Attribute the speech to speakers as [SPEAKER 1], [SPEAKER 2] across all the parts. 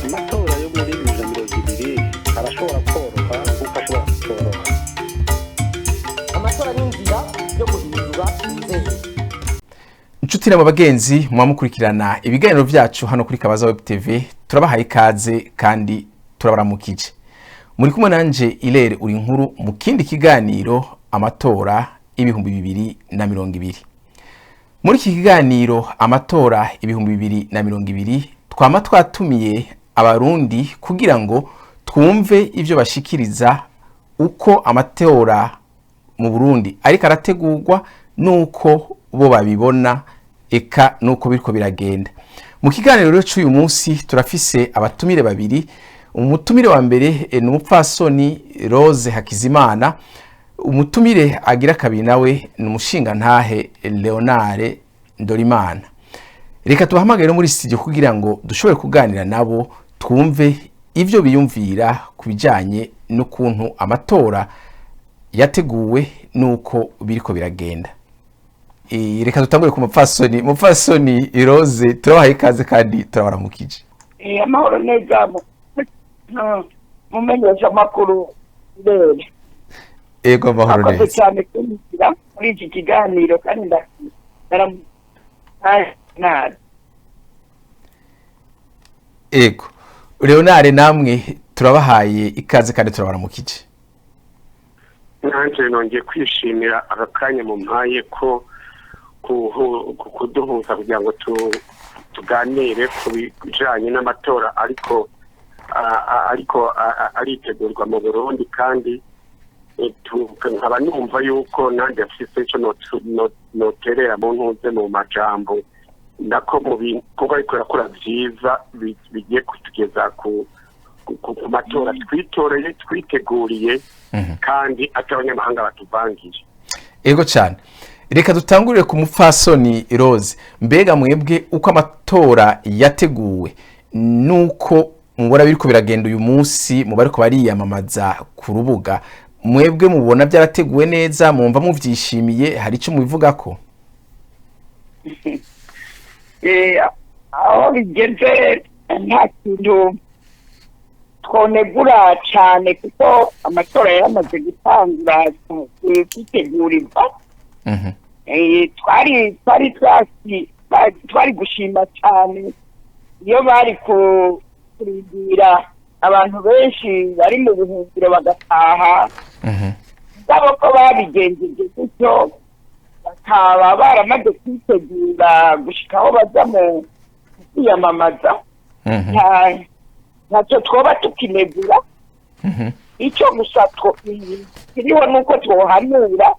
[SPEAKER 1] amatora yo muri 2020 arashobora koroha kuko ashobora kutoroha.
[SPEAKER 2] Amatora n'inzira yo guhindura inzego.
[SPEAKER 3] Inshuti n'abagenzi mukurikirana ibiganiro byacu hano kuri Kabaza Web TV, turabahaye ikaze kandi turabaramukije. Muri kumwe nanje Ilere uri nkuru mu kindi kiganiro amatora ibihumbi 2020. Muri iki kiganiro amatora ibihumbi 2020 twama twatumiye abarundi kugira ngo twumve ivyo bashikiriza uko amatora mu Burundi ariko arategurwa nuko bo babibona eka nuko biriko biragenda. Mu kiganiro rero cy'uyu munsi turafise abatumire babiri. Umutumire wa mbere ni umupfasoni Rose Hakizimana, umutumire agira kabiri nawe ni umushinga ntahe Leonard Ndorimana. Reka tubahamagare muri studio kugira ngo dushobore kuganira nabo twumve ivyo biyumvira kubijanye n'ukuntu amatora yateguwe nuko biriko biragenda. Reka dutangure ku mupfasoni Rose, turabahaye ikaze kandi turabaramukije.
[SPEAKER 4] Amahoro neza mumenyesha makuru rero.
[SPEAKER 3] Ego amahoro neza.
[SPEAKER 4] Akoze cyane kumvira muri iki kiganiro kandi ndaramutse.
[SPEAKER 3] Ego. Leonard namwe turabahaye ikaze kandi turabaramukije.
[SPEAKER 5] Nanje nongeye kwishimira akakanya mu mpaye ko kuduhuza kugira ngo tuganire ku bijanye n'amatora ariko aritegurwa mu Burundi, kandi nkaba numva yuko nanjye afise ico noterera mu ntuze mu majambo nako mu bintu kuko ariko yakora vyiza bigiye kutugeza ku matora twitoreye twiteguriye kandi atabanyamahanga batuvangiye.
[SPEAKER 3] Ego cyane. Reka dutangurire ku mupfasoni Rose. Mbega mwebwe uko amatora yateguwe nuko mubona biriko biragenda uyu munsi mu bariko bariyamamaza ku rubuga, mwebwe mubona byarateguwe neza, mumva muvyishimiye, hari ico mubivugako?
[SPEAKER 4] Aho bigeze nta kintu twonegura cyane kuko amatora yamaze gutangura kwitegurirwa. Twari gushima cyane iyo bari kurindira abantu benshi bari mu buhungiro bagataha, ngabo ko babigenjeje gutyo bakaba baramaze kwitegura gushika aho baza mu kwiyamamaza. Ntacyo twoba tukinegura, icyo gusa kiriho nuko twohanura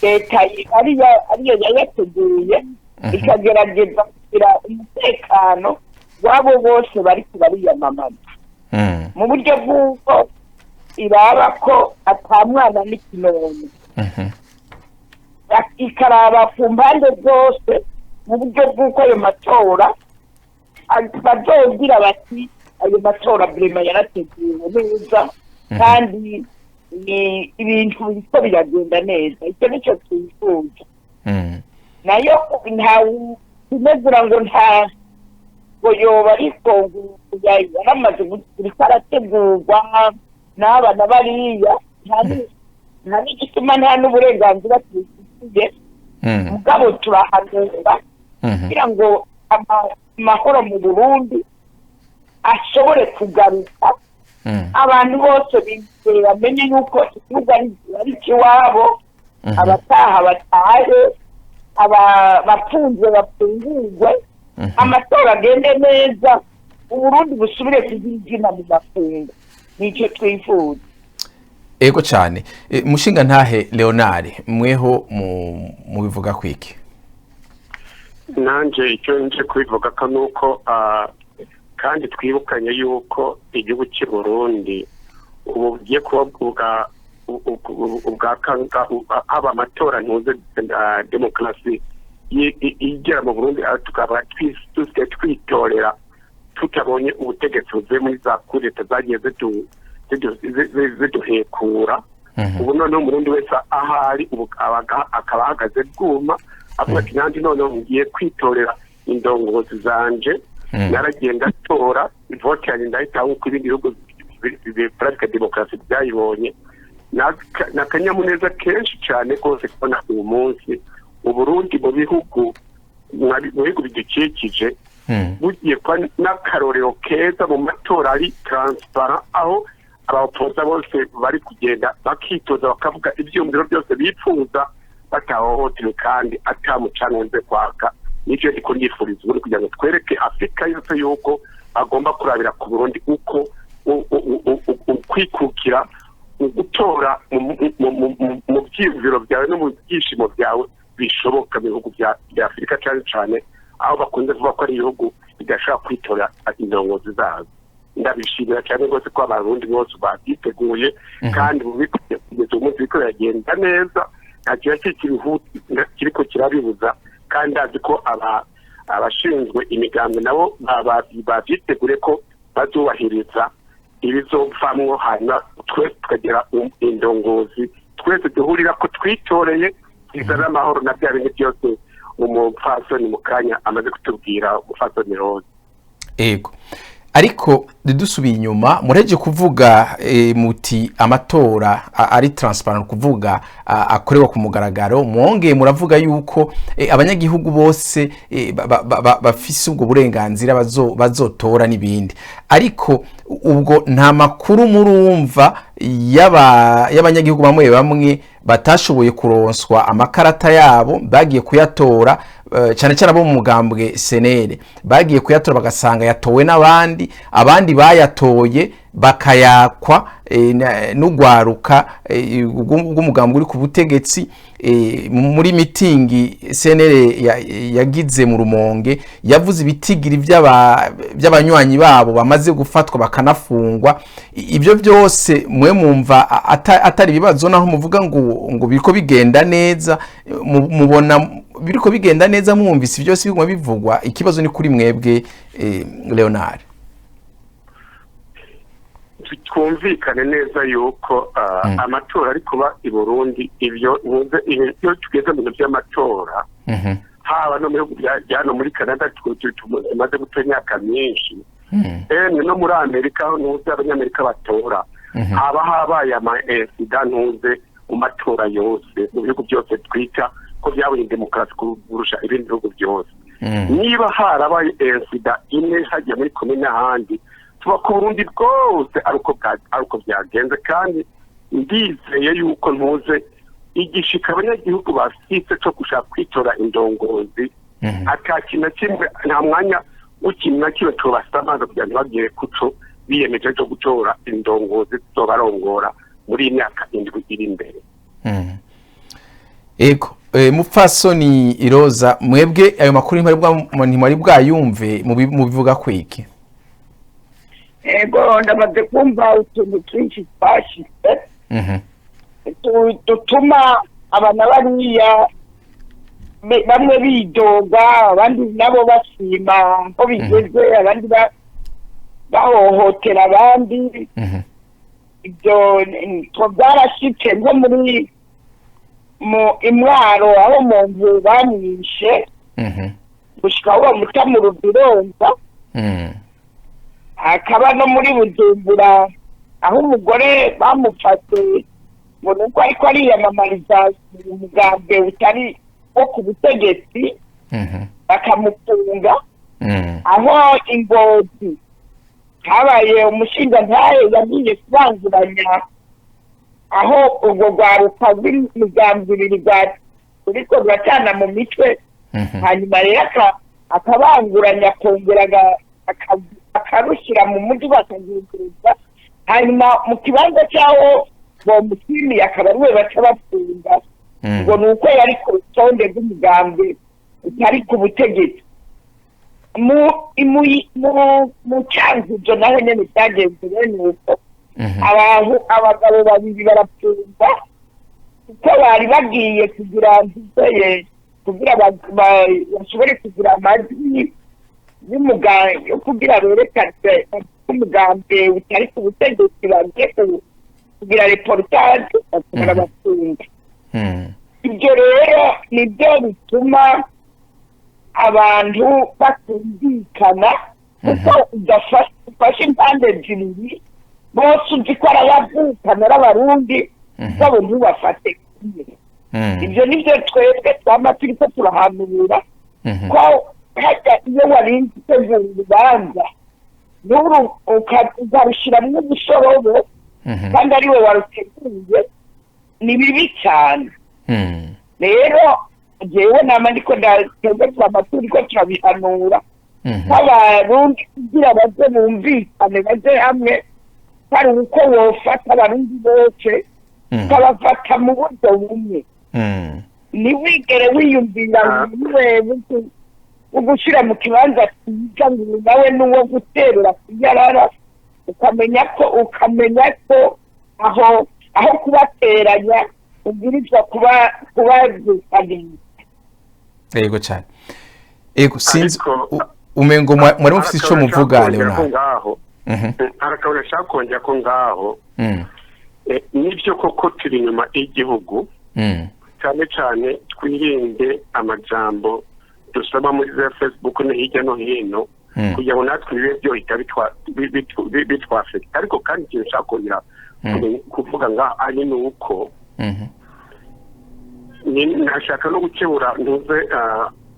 [SPEAKER 4] leta ariyo yayateguye ikagerageza kugira umutekano wabo bose bari kubariyamamaza mu buryo bw'uko iraba ko atamwana n'ikinono, ikaraba ku mpande zose mu buryo bw'uko ayo matora bazogira bati ayo matora brema yarateguwe neza kandi ni ibintu biriko biragenda neza. Icyo nicyo twifuza. Nayo ntawe ngo ngo yoba ariko yaramaze guriko arategurwa n'abana bariya, nta n'igituma nta n'uburenganzira tubifitiye, mugabo turahanura kugira ngo amahoro mu Burundi ashobore kugaruka, abantu bose bamenye yuko igihugu ari ikiwabo, abataha batahe, abafunzwe bafungurwe, amatora agende neza, Uburundi busubire kugira izina mu makungu. Nicyo twifuza.
[SPEAKER 3] Ego cyane. Mushinga ntahe Leonard, mweho mu bivuga kwiki?
[SPEAKER 5] Nanje icyo nje kubivuga ko nuko kandi twibukanye yuko igihugu cy'u Burundi ubu giye kuba haba amatora ntuze demokarasi igera mu Burundi, tukaba twitorera tutabonye ubutegetsi buvuye muri za kureta zagiye ziduhekura. Ubu noneho umurundi wese ahari akaba ahagaze bwuma avuga ati nanjye noneho ngiye kwitorera indongozi zanje, naragenda tora vote yanjye ndahita uko ibindi bihugu pratika demokarasi byayibonye n'akanyamuneza kenshi cyane rwose kubona uyu munsi Uburundi mu bihugu bidukikije bugiye kwa n'akarorero keza mu matora ari transparent aho abapoza bose bari kugenda bakitoza bakavuga ibyumviro byose bipfuza batahohotewe kandi atamucanwenze kwaka nicyo ndiko nifuriza ubundi kugira ngo twereke Afrika yose yuko agomba kurabira ku Burundi uko kwikukira gutora mu byiyumviro byawe no mu byishimo byawe bishoboka mu bihugu bya Afrika cyane aho bakunze kuvuga ko ari ibihugu bidashobora kwitora indongozi zazo. Ndabishimira cyane rwose ko abarundi bose babyiteguye kandi kugeza umunsi biriko biragenda neza nta kintu kiriko kirabibuza kandi azi ko abashinzwe imigambi nabo babyitegure ko bazubahiriza ibizovamwo hanyuma twese tukagira indongozi twese duhurira ko twitoreye izana amahoro na bya bintu byose umupfasoni mu kanya amaze kutubwira umupfasoni Rose.
[SPEAKER 3] Ego ariko dusubiye inyuma mureje kuvuga muti amatora ari transparent kuvuga akorewa ku mugaragaro mwongeye muravuga yuko abanyagihugu bose bafise ubwo burenganzira bazotora n'ibindi ariko ubwo nta makuru murumva y'abanyagihugu bamwe batashoboye kuronswa amakarata yabo bagiye kuyatora cyane cyane abo mu mugambwe senere bagiye kuyatora bagasanga yatowe abandi bayatoye bakayakwa n'ugwaruka rw'umugambwe uri ku butegetsi muri mitingi senere yagize mu Rumonge yavuze ibitigiri by'abanywanyi babo bamaze gufatwa bakanafungwa ibyo byose mwe mumva atari bibazo naho muvuga ngo biriko bigenda neza mubona biriko bigenda neza mwumvise byose biguma bivugwa ikibazo ni kuri mwebwe Leonard.
[SPEAKER 5] Twumvikane neza yuko amatora ari kuba i Burundi ibyo tugeze mu by'amatora haba no mu bihugu byano muri Canada tumaze gutora imyaka myinshi no muri Amerika nuze abanyamerika batora haba habaye ama-incident nuze mu matora yose mu bihugu byose twita ko byabaye demokarasi kurusha ibindi bihugu byose niba harabaye incident imwe hajya muri komine ahandi tuba ku Burundi bwose aruko byagenze kandi ndizeye yuko ntuze igishika abanyagihugu bafite cyo gushaka kwitora indongozi atakina kimwe nta mwanya ukina kiwe tubasamaza kugira ngo bagiye kuco biyemeje cyo gutora indongozi zobarongora muri imyaka indwi iri imbere.
[SPEAKER 3] Ego mupfasoni Iroza mwebwe ayo makuru ntibari bwayumve mubivuga kwiki?
[SPEAKER 4] Ego ndamaze kumva utuntu twinshi twashitse dutuma abana bariya bamwe bidoga abandi nabo bashima ko bigeze abandi bahohotera abandi ibyo byarashitse nko muri imwaro aho umuntu bamwishe gushika aho bamuta mu rubironza akaba no muri Bujumbura aho umugore bamufate ngo nuko ariko ariyamamariza umugambi utari wo ku butegetsi bakamufunga aho Ingozi habaye umushinga ntaye yagiye kubanguranya aho ubwo rwaruka rw'imigambi ibiri uriko ruracana mu mitwe hanyuma rero akabanguranya akongera akarushyira mu mujyi bakagenzureza hanyuma mu kibanza cyaho bomusimiye akaba ariwe baca bafunga ngo ni uko yari ku rutonde rw'umugambi utari ku butegetsi mu cyanguzo naho nyine byagenze bene uko abagabo babiri barapfunga kuko bari bagiye kugira bashobore kugira amajwi y'umugambi yo kugira berekane umugambi utari ku butegetsi bagiye kugira reportage bakora bafunga. Ibyo rero nibyo bituma abantu batumvikana kuko udafashe impande zibiri bose uzi ko arayavukana n'abarundi babo ntubafate kumwe. Ibyo nibyo twebwe twama turiko turahanura ko hajya iyo warinze utegura urubanza n'uru ukarushiramwo ubushorobo kandi ariwe waruteguye ni bibi cyane. Rero jewe nama ndiko twebwe turiko turabihanura nk'abarundi kugira baze bumvikane baze hamwe hari uko wofata abarundi bose ukabafata mu buryo bumwe. Ntiwigere wiyumvira wewe ugushyira mu kibanza cyiza ngo nawe n'uwo guterura kuyarara ukamenya ko aho kubateranya ubwirizwa kubazikanira.
[SPEAKER 3] Yego cyane. Yego sinzi umengo mwari mufite icyo muvuga Leonard.
[SPEAKER 5] Arakabona shakongera ko ngaho nibyo koko turi inyuma y'igihugu cyane cyane twirinde amajambo dusoma muri za Facebook no hirya no hino kugira ngo natwe bibe byohita bitwafekita. Ariko kandi ikintu nshaka kongera kuvuga nga ari ni uko nashaka no gukebura ntuze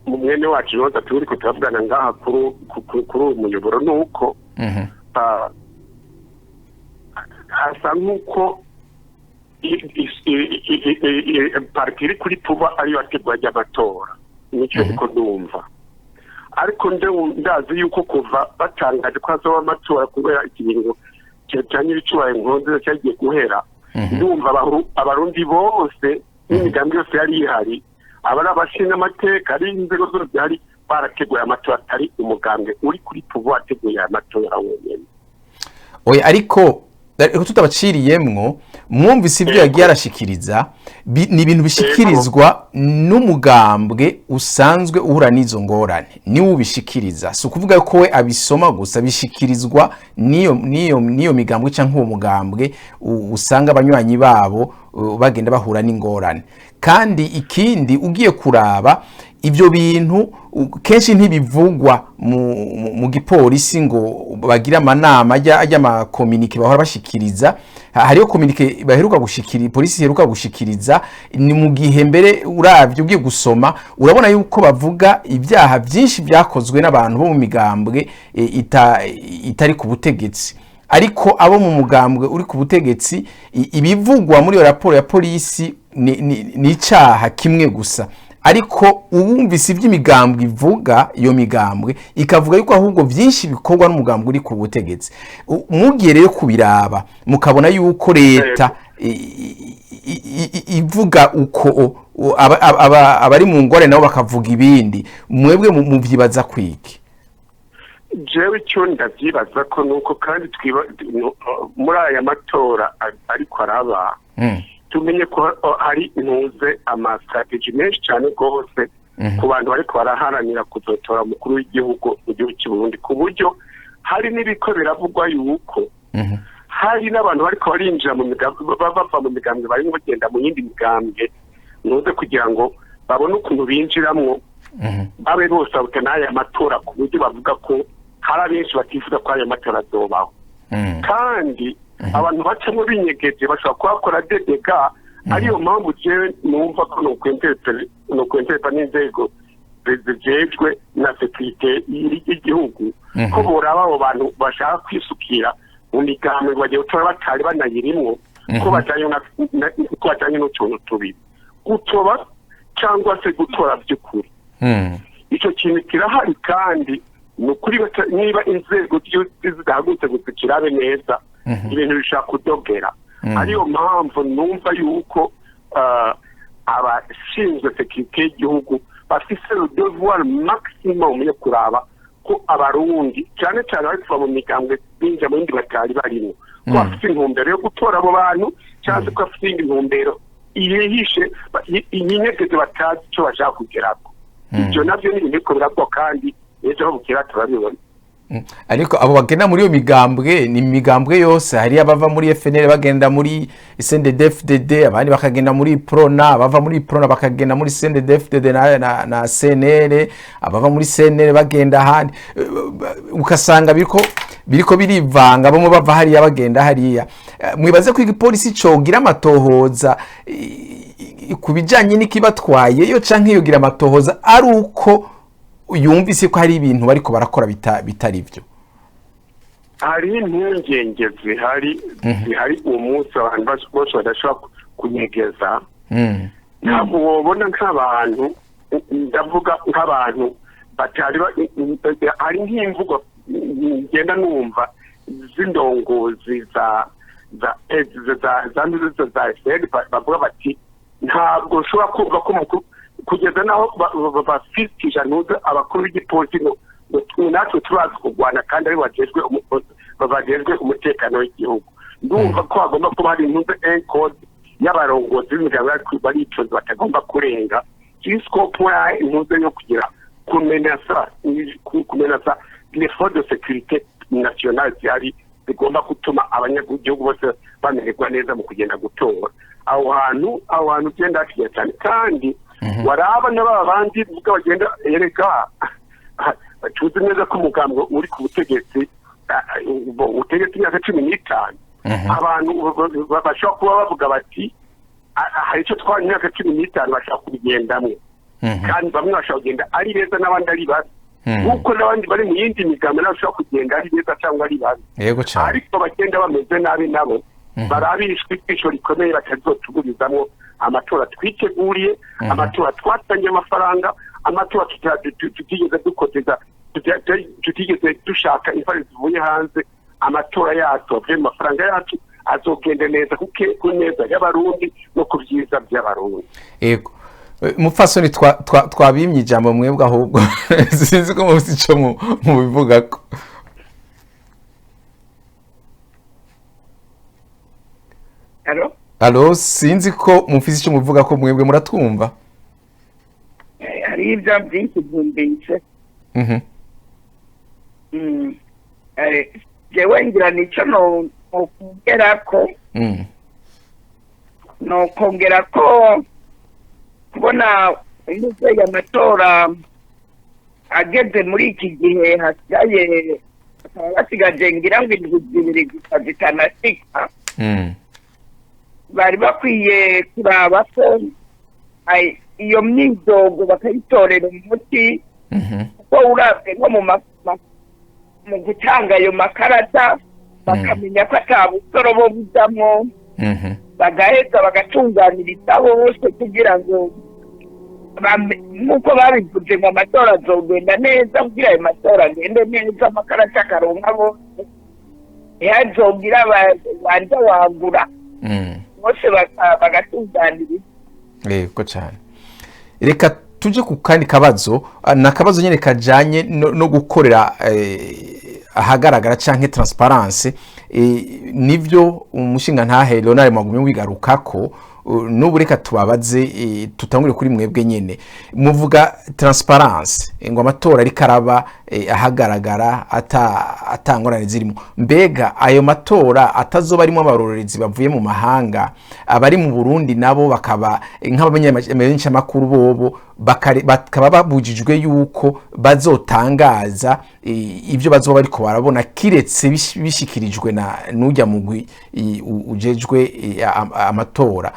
[SPEAKER 5] mu mwene wacu roza turi ko turavugana ngaha kuri umuyoboro ni uko asa nk'uko parti iri kuri puba ariyo ategura ry'amatora nicyo niko ndumva. Ariko ndazi yuko kuva batangaje ko hazoba amatora kubera ikiringo cyanye bicubaye nkonze cyagiye guhera ndumva abarundi bose n'imigambi yose yari ihari abari abashinga amateka ari inzego zose hari barateguye amatora atari umugambwe uri kuri puba ateguye amatora wenyine.
[SPEAKER 3] Oya ariko tutabaciriyemwo mwumvise ibyo yagiye arashikiriza ni ibintu bishikirizwa n'umugambwe usanzwe uhura n'izo ngorane niwe ubishikiriza. Si ukuvuga ko we abisoma gusa bishikirizwa niyo migambwe cyangwa uwo mugambwe usanga abanywanyi babo bagenda bahura n'ingorane. Kandi ikindi ugiye kuraba ibyo bintu kenshi ntibivugwa mu gipolisi ngo bagira amanama ajya amakomunike bahora bashikiriza. Hariyo komunike baheruka gushikiriza, polisi iheruka gushikiriza, ni mu gihe mbere uravye ugiye gusoma urabona yuko bavuga ibyaha byinshi byakozwe n'abantu bo mu migambwe itari ku butegetsi. Ariko abo mu mugambwe uri ku butegetsi ibivugwa muri iyo raporo ya polisi ni icyaha kimwe gusa. Ariko uwumvise iby'imigambwe ivuga iyo migambwe ikavuga yuko ahubwo byinshi bikorwa n'umugambwe uri ku butegetsi. Mugiye rero kubiraba mukabona yuko leta ivuga uko abari mu ngorane nabo bakavuga ibindi, mwebwe muvyibaza kwiki?
[SPEAKER 5] Jewe cyo ndavyibaza ko nuko kandi muri aya matora ariko araba tumenye ko hari ntuze amastrategy menshi cyane rwose ku bantu bariko baraharanira kuzotora mukuru w'igihugu mu gihugu cy'u Burundi, ku buryo hari n'ibiko biravugwa yuko hari n'abantu bariko barinjira mu migambwe bava mu migambwe bari bagenda mu yindi migambwe ntuze kugira ngo babone ukuntu binjiramwo babe bose n'aya matora, ku buryo bavuga ko hari abenshi batifuza ko aya matora azobaho. Kandi abantu bacamo binyegeje bashobora kuhakora dedega. Ariyo mpamvu jewe numva ko nokwenterpa n'inzego zijejwe na sekirite y'igihugu ko boraba abo bantu bashaka kwisukira mu migambwe bagiye gutora batari banayirimwo ko bajanye n'utuntu tubiri gutoba cyangwa se gutora by'ukuri. Icyo kintu kirahari kandi nukuri niba inzego zidahagutse gusukirabe neza ibintu bishaka kudogera. Ariyo mpamvu numva yuko abashinzwe sekirite y'igihugu bafise le devoir maximum yo kuraba ko abarundi cyane cyane bari kuva mu migambwe binjira mu yindi batari barimo ko bafite intumbero yo gutora abo bantu cyangwa ko bafite intumbero iyihishe inyegeze batazi icyo bashaka kugerako. Ibyo navyo ni ibintu biriko birakwa kandi ejo bukera turabibona.
[SPEAKER 3] ariko abo bagenda muri iyo migambwe ni imigambwe yose hari abava muri FNL bagenda muri CNDD-FDD abandi bakagenda muri PRONA abava muri PRONA bakagenda muri CNDD-FDD na CNL abava muri CNL bagenda ahandi ukasanga biriko birivanga bamwe bava hariya bagenda hariya mwibaze ko igipolisi cogira amatohoza kubijanye n'ikibatwaye yo canke yogira amatohoza ari uko yumvise ko hari ibintu bariko barakora bitari byo
[SPEAKER 5] hari impungenge zihari umunsi abantu bose badashobora kunyegeza ntabwo wobona nk'abantu ndavuga nk'abantu batari hari nk'imvugo ngenda numva z'indongozi za FPR bavuga bati ntabwo ushobora kumva ko kugeza naho bafishisha nuze abakuru b'igipolisi natwe turazi kurwana kandi ari bajejwe umutekano w'igihugu ndumva ko hagomba kuba hari nuze encode y'abarongozi b'imiryango baricoze batagomba kurenga scope ya nuze yo kugira kumenasa les forces de sécurité nationale zihari zigomba gutuma abanyagihugu bose bamererwa neza mu kugenda gutora aho hantu ugenda hakiye cyane kandi waraba n'aba bandi vuga bagenda yereka tuzi neza ko umugambwe uri ku butegetsi imyaka 15 abantu bashobora kuba bavuga bati hari icyo twari imyaka 15 bashaka kubigendamwo kandi bamwe bashaka kugenda ari beza n'abandi ari babi kuko n'abandi bari mu yindi migambi bashaka kugenda ari beza cyangwa ari babi ariko bagenda bameze nabi nabo barabishwe isho rikomeye batazotugurizamo amatora twiteguriye amatora twatangiye amafaranga amatora tutigeze dukoteza tutigeze dushaka imfari zivuye hanze amatora yacu avuye mu mafaranga yacu azogende neza ku neza y'abarundi no ku byiza by'abarundi
[SPEAKER 3] yego mupfasoni twabimye ijambo mwebwe ahubwo sinzi ko muzi ico mu bivugako Allo sinzi ko mufise icyo muvuga ko mwebwe muratwumva
[SPEAKER 4] hari ibyo byinshi byumvise jewe ngira nico nokongera ko kubona inzego amatora ageze muri iki gihe hasigaye basigaje ngira ngo indwi zibiri gusa zitanashika bari bakwiye kuraba ko iyo myidogo bakayitorera umuti kuko urabye nko mu gutanga ayo makarata bakamenya ko ata busoro bo bujamwo bagaheza bagatunganiriza bose kugira ngo nk'uko babivuze ngo amatora azogenda neza kugira ayo matora agende neza amakarata akaronka bose ntihazogire banza wagura bose bagatunganiriza
[SPEAKER 3] yego cyane reka tuje ku kandi kabazo nakabazo nyene kajanye no gukorera ahagaragara canke transparence nivyo umushinga ntahe Leonard Magumye wigarukako nubu reka tubabaze tutangure kuri mwebwe nyene muvuga transparence ngo amatora ari karaba ahagaragara atangorane zirimo mbega ayo matora atazoba arimo abarorerezi bavuye mu mahanga abari mu Burundi nabo bakaba nk'abamenyesha makuru bobo bakaba babujijwe yuko bazotangaza ibyo bazoba ariko barabona kiretse bishikirijwe na nujya mugwi ujejwe amatora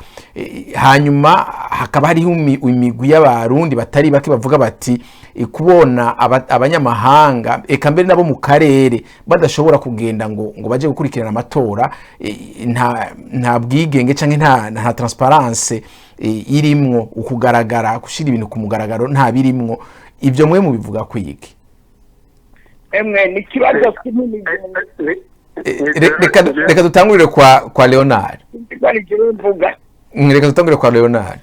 [SPEAKER 3] hanyuma hakaba hariho imigwi y'abarundi batari bake bavuga bati kubona abanyamahanga eka mbere nabo mu karere badashobora kugenda ngo baje gukurikirana amatora nta bwigenge canke nta transparence irimwo ukugaragara gushira ibintu ku mugaragaro nta birimwo ibyo mwe mu bivuga kwiki
[SPEAKER 4] emwe ni kibazo kinini
[SPEAKER 3] reka dutangurire kwa Leonard reka dutangurire kwa Leonard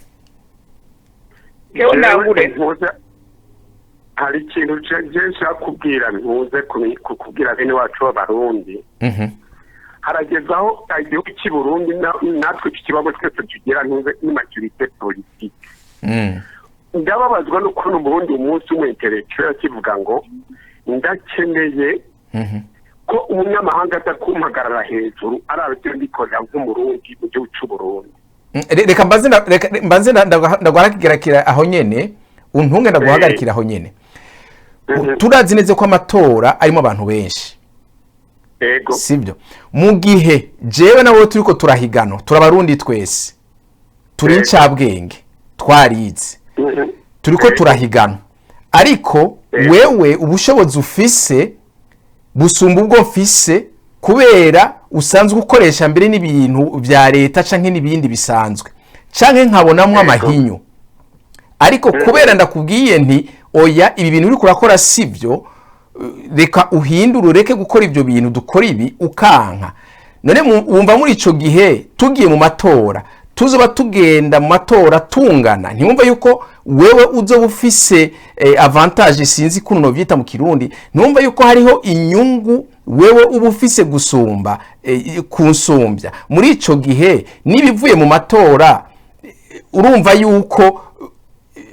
[SPEAKER 5] hari ikintu cyinshi kubwira ntuze kubwira bene wacu b'abarundi haragezaho igihugu cy'i Burundi natwe iki kibazo twese tugira ntuze n'immaturité politique ndababazwa no kubona Burundi umunsi umwe intellectuel kivuga ngo ndakeneye ko umunyamahanga atakumpagarara hejuru arabyo ndikorera nk'umurundi mu gihugu cy'u Burundi.
[SPEAKER 3] Reka mbanze ndaguhagarikira aho nyene untunge ndaguhagarikira aho nyene. Turazi neze ko amatora arimo abantu benshi.
[SPEAKER 5] Ego.
[SPEAKER 3] Sibyo. Mu gihe jewe nawe turiko turahigano turabarundi twese. Turi incabwenge twarize. Turiko turahigano. Ariko wewe ubushobozi ufise busumba ubwo mfise kubera usanzwe ukoresha mbere n'ibintu vya leta canke n'ibindi bisanzwe canke nkabonamwe amahinyu. Ariko kubera ndakubwiye nti oya ibi bintu uri kurakora sivyo, reka uhindure ureke gukora ivyo bintu dukora ibi ukanka. None wumva muri ico gihe tugiye mu matora tuzoba tugenda mu matora tungana, ntiwumva yuko wewe uzoba ufise avantage sinzi kuno vyita mu Kirundi, ntiwumva yuko hariho inyungu wewe uba ufise gusumba kunsumbya. Muri ico gihe nibivuye mu matora urumva yuko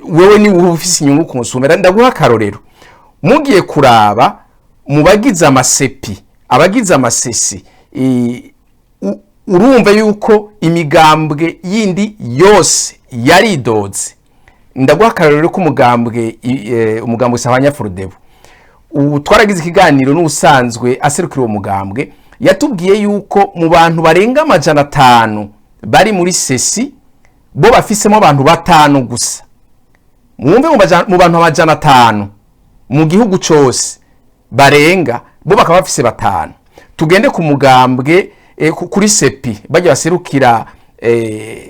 [SPEAKER 3] wewe ni ufise inyungu kunsumbya. Ndaguha akarorero, mugiye kuraba mu bagize amasepi abagize amasesi urumva yuko imigambwe yindi yose yaridoze. Ndaguha akarorero ko umugambwe Sahanya Frodebu twaragize ikiganiro n'usanzwe aserukira uwo mugambwe yatubwiye yuko mu bantu barenga 500 bari muri sesi bo bafisemo abantu 5 gusa. Mwumve mu bantu 500 mu gihugu cyose barenga bo bakaba bafise 5. Tugende ku mugambwe kuri sepi bajya baserukira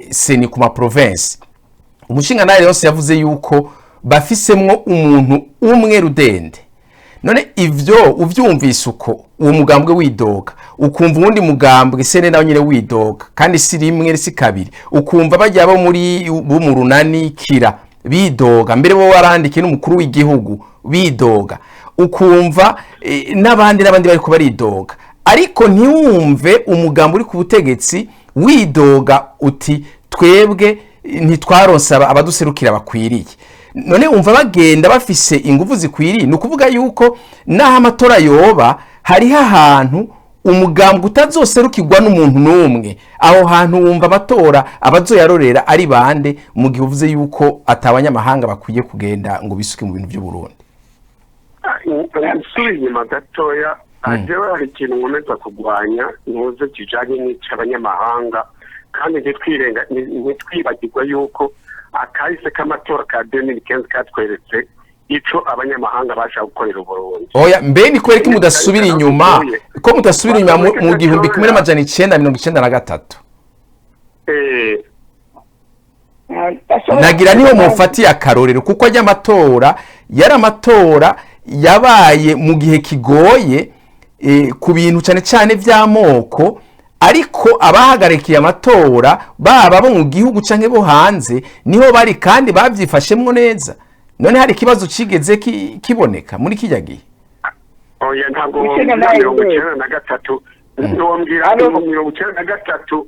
[SPEAKER 3] seni ku ma province. Umushinga nayo yose yavuze yuko bafisemwo umuntu umwe rudende. None ivyo uvyumvise uko uwo mugambwe widoga, ukumva uwundi mugambwe sene nawo nyine widoga, kandi si rimwe si kabiri, ukumva bajya bo muri mu runani kira bidoga, mbere bo warandike n'umukuru w'igihugu bidoga, ukumva n'abandi bari ko baridoga. Ariko ntiwumve umugambo uri ku butegetsi widoga uti twebwe ntitwaronsa abaduserukira bakwiriye. None umva bagenda bafise ingufu zikwiriye, nukuvuga yuko naho amatora yoba hari ahantu umugambo utazoserukirwa n'umuntu n'umwe. Aho hantu wumva amatora abazoyarorera ari bande mu gihe uvuze yuko atabanyamahanga bakwiye kugenda ngo bisuke mu bintu by'u Burundi.
[SPEAKER 5] Nsuri nyuma gatoya ajewe hari ikintu nkomeza kugwanya ntuze kijanye n'abanyamahanga, kandi ntitwibagirwa yuko akahise k'amatora ka 2015 katweretse ico abanyamahanga bashaka gukorera Burundi.
[SPEAKER 3] Oya mbe ni kweri ko mudasubira inyuma, ko mutasubira inyuma mu 1993. Nagira niho mufati akarorero kuko ajya amatora yari amatora yabaye mu gihe kigoye ku bintu cyane vy'amoko, ariko abahagarikiye amatora baba bo mu gihugu canke bo hanze niho bari kandi bavyifashemwo neza. None hari kibazo cigeze kiboneka muri kijya gihe?
[SPEAKER 5] Oya ntabwo 1993 ndombwira 1993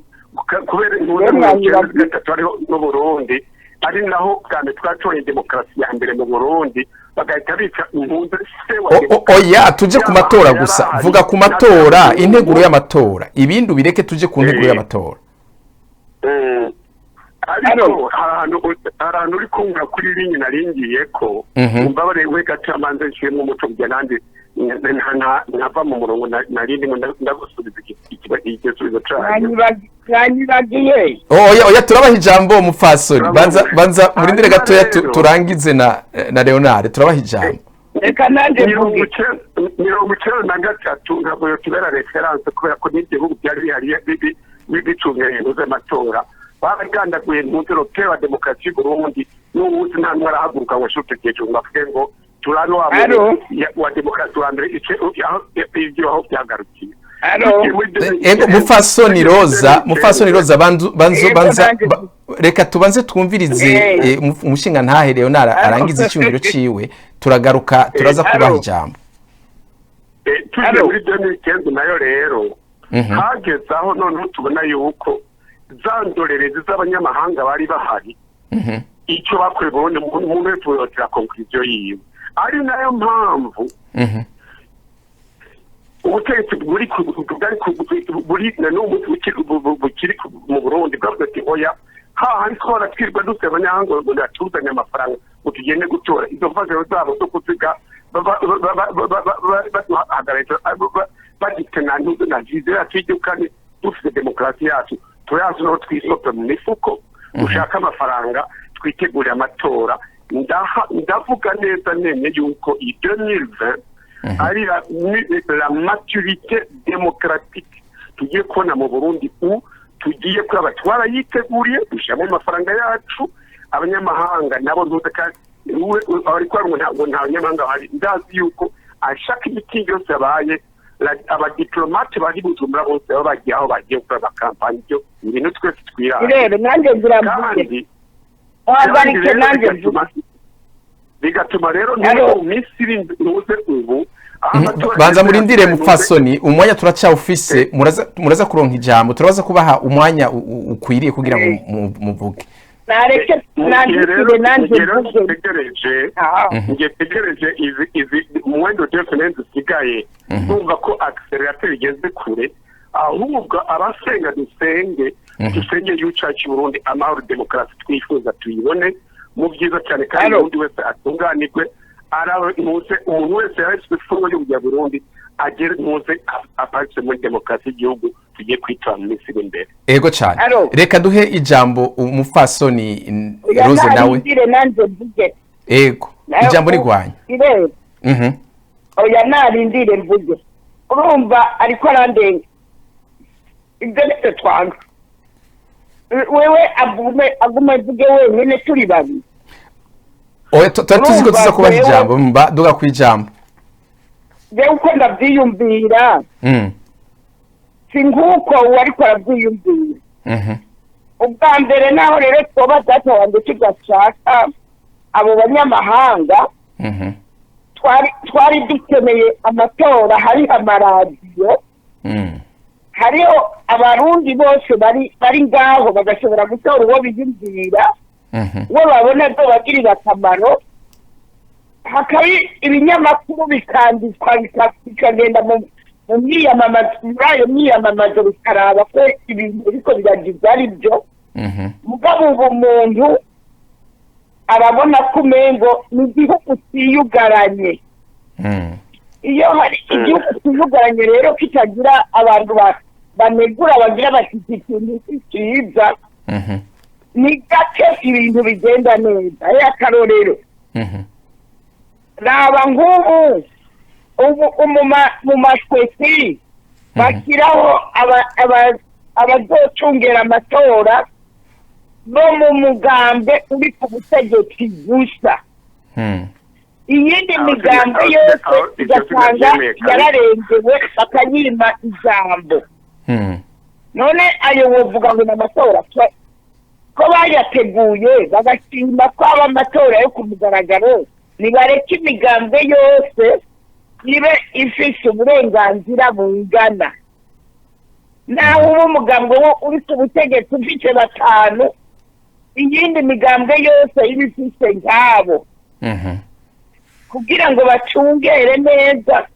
[SPEAKER 5] kubera '93 ariho mu Burundi ari naho kandi twatoye demokarasi ya mbere mu Burundi bagahita bica impunzi se wa
[SPEAKER 3] oya tuje ku matora gusa, vuga ku matora, integuro y'amatora, ibindi bireke tuje ku nteguro y'amatora.
[SPEAKER 5] Ariko ahantu uri kumva kuri linyi naringiye ko umbabare we gacamanze nshimwe umuco byanandi nava mu murongo narindi ndagusubiza igisubizo cyayo
[SPEAKER 4] kanyibagiye.
[SPEAKER 3] Oya turabaha ijambo mufasoni, banza murindire gatoya turangize na Leonard, turabaha ijambo.
[SPEAKER 4] Reka nanje mvuge
[SPEAKER 5] 1993 ntabwo yo kibera reference kubera ko n'igihugu byari bihari bicungereye n'amatora bagandaguye n'utero tewa demokarasi Burundi n'ubuzi nta ntwara haguruka ngo shute kejo ngavuge ngo turano wa demokarasi wa mbere ibyo aho byagarukiye.
[SPEAKER 3] Ego mufasoni Roza banza reka tubanze twumvirize umushinga ntahe Leonard arangiza icyumviro ciwe, turagaruka turaza kubaha ijambo.
[SPEAKER 5] Tuje muri 2015 nayo rero hageze aho none tubona yuko zandorerezi z'abanyamahanga bari bahari icyo bakwiye Burundi mu wese yotira conclusion yiwe, ari nayo mpamvu ubutegetsi buri n'umunsi bukiri mu Burundi bwavuze ati oya ariko baratwirwa duse abanyahango ngo natuzanye amafaranga ngo tugende gutora izo mfashanyo zabo zo kuziga baduhagarika bagite na vize yacu y'igihugu dufite demokarasi yacu turazi no twisope mu mifuko ushaka amafaranga twitegurira amatora ndavuga neza nene yuko i 2020 ari la maturité démocratique tugiye kubona mu Burundi tugiye kuri abatwara yiteguriye dushyiramo amafaranga yacu abanyamahanga nabo ntuzeka ariko ngo nta banyamahanga bari ndazi yuko ashaka imitingi yose yabaye abadiplomate bari Bujumbura bose baba bagiye aho bagiye gukora amakampani byo ibintu twese twirara
[SPEAKER 4] rero nanjye ngira wagarike nanjye
[SPEAKER 5] bigatuma rero mu minsi iri ntuze ubu
[SPEAKER 3] banza murindire mupfasoni umwanya turacyawufise muraza kuronka ijambo turabaza kubaha umwanya ukwiriye kugira ngo muvuge
[SPEAKER 4] nareke nanjye
[SPEAKER 5] ngetegereje izi mwendo definite zisigaye numva ko accelerateur igeze kure ahubwo abasenga dusenge y'ucacu Burundi amahoro demokarasi twifuza tuyibone mu byiza cyane kandi undi wese atunganirwe umuntu wese yaretse ifungo y'ubya Burundi agere muze aparitse muri demokarasi y'igihugu tugiye kwitwa mu minsi imbere
[SPEAKER 3] ego cyane reka duhe ijambo umufasoni Rose nawe ego ijambo rigwanya
[SPEAKER 4] oya narindire mvuge urumva ariko arandenga ibyo nitwe twanga wewe agume vuge wenyine turi babiri
[SPEAKER 3] oya tuzi ko tuza kubaha ijambo duga ku ijambo
[SPEAKER 4] je uko ndavyiyumvira si nk'uko wariko aravyiyumvira ubwa mbere naho rero twoba data wanjye tugashaka abo banyamahanga twari dukeneye amatora hari amaradiyo hariho abarundi bose bari ngaho bagashobora gutora uwo biyumvira uwo babona ko bagirira akamaro hakaba ibinyamakuru bikandikwa bikagenda muri ayo myiyamamazo bikaraba ko ibintu biriko biragirwa ari byo mugabo ubu umuntu arabona ko umengo ni igihugu cyiyugaranye iyo hari igihugu cyiyugaranye rero kitagira abantu banegura bagira bati iki kintu si cyiza ni gake ibintu bigenda neza akarorero raba nk'ubu mu maswesi bashyiraho abazocungera amatora bo mu mugambi uri ku butegetsi gusa iyindi migambi yose igasanga yararengewe bakayima ijambo none ayo wovuga ngo n'amatora ko bayateguye bagashima ko aba amatora yo ku mugaragaro nibareke imigambi yose ibe ifise uburenganzira bungana naho uba umugambi uri ku butegetsi ufite batanu iyindi migambi yose iba ifise nk'abo kugira ngo bacungere neza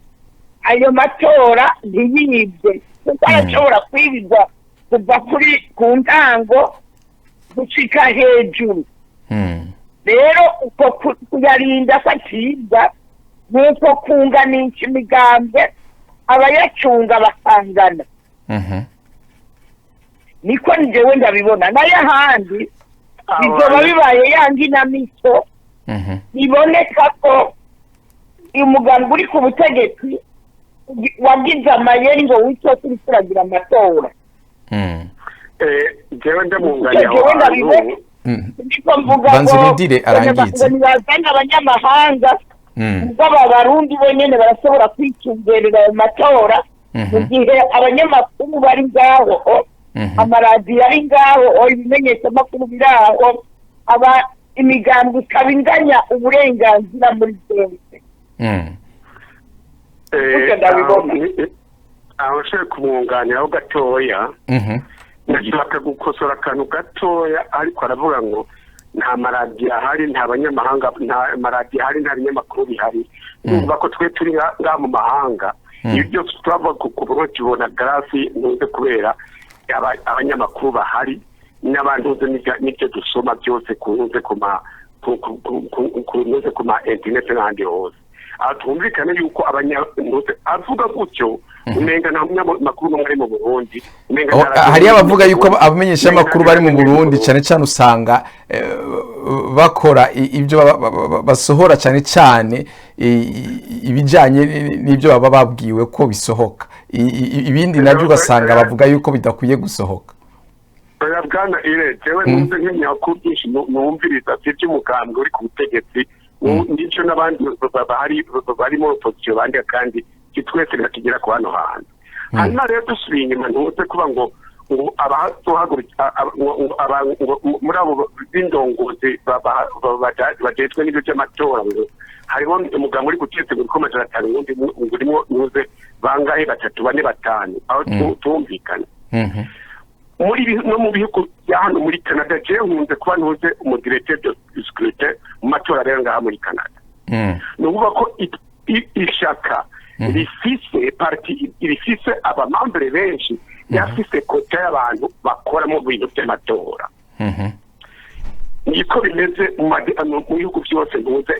[SPEAKER 4] ayo matora ntiyibwe kuko arashobora kwibirwa kuva ku ntango gucika hejuru rero uko kuyarinda ko atibwa nuko kunganisha imigambi abayacunga bakangana niko njyewe ndabibona nayo ahandi bizoba bibaye yanginamico biboneka ko umugambi uri ku butegetsi wagize amayeri ngo witwa turi turagira amatora
[SPEAKER 5] jewe ndamunganya
[SPEAKER 4] ndiko mvuga ngo nibazana abanyamahanga ubwo abarundi bonyene barashobora kwicungerera ayo matora mu gihe abanyamakuru bari ngaho amaradiyo ari ngaho ibimenyeshamakuru biri aho imigambi ikaba inganya uburenganzira muri byose
[SPEAKER 5] aho nshaka kumwunganiraho gatoya ndashaka gukosora akantu gatoya ariko aravuga ngo nta maradiyo ahari nta banyamahanga nta maradiyo ahari nta binyamakuru bihari numva ko twe turi ngaha mu mahanga ibyo twava ku Burundi tubona graphi ntuze kubera abanyamakuru bahari n'abantu n'ibyo dusoma byose kunze kuma internet n'ahandi hose atumvikane yuko avuga gutyo umenga nta munyamakuru n'umwe ari mu Burundi
[SPEAKER 3] hari abavuga yuko abamenyesha amakuru bari mu Burundi cyane cyane usanga bakora ibyo basohora cyane cyane ibijyanye n'ibyo baba babwiwe ko bisohoka ibindi nabyo ugasanga bavuga yuko bidakwiye gusohoka.
[SPEAKER 5] Bwana Ire jewe ntuze nk'imyakuru byinshi numviriza by'umugambwe uri ku butegetsi n'icyo n'abandi bari muri opposition bandi kandi twese natugera ku hano hantu hanyuma rero dusubiye inyuma ntuze kuba ngo muri abo b'indongozi bajejwe n'ibyo by'amatora hariho umugambwe uri gutegeka ngo uko 500 ubundi urimo ntuze bangahe 3 4 5 aho tumvikana no mu bihugu bya hano muri Canada je nkunze kuba ntuze umudirecteur de sécurité mu matora rero ngaha muri Canada nuvuga ko ishaka rifise abamambere benshi yafise kota y'abantu bakora mu bintu by'amatora niko bimeze mu bihugu byose ntuze